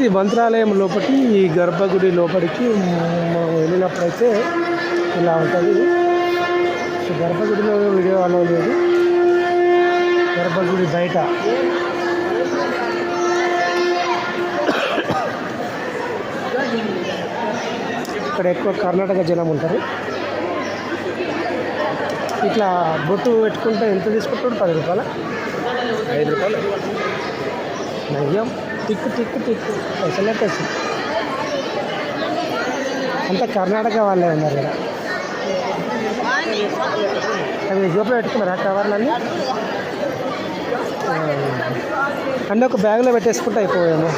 తిరుపతి మంత్రాలయం లోపలికి ఈ గర్భగుడి లోపలికి మనం వెళ్ళినప్పుడైతే ఇలా ఉంటుంది. సో గర్భగుడిలో వీడియో అలో లేదు. గర్భగుడి బయట ఇక్కడ ఎక్కువ కర్ణాటక జనం ఉంటారు. ఇట్లా బొట్టు పెట్టుకుంటే ఎంత తీసుకుంటాడు? 10 రూపాయలు, 5 రూపాయలు. నయ్యం టిక్కు టిక్కు టిక్కు పైసలు అంతా కర్ణాటక వాళ్ళే ఉన్నారు కదా. అవి జోబులో పెట్టుకున్నారా కవర్లన్నీ? అన్నీ ఒక బ్యాగ్లో పెట్టేసుకుంటే అయిపోయాము.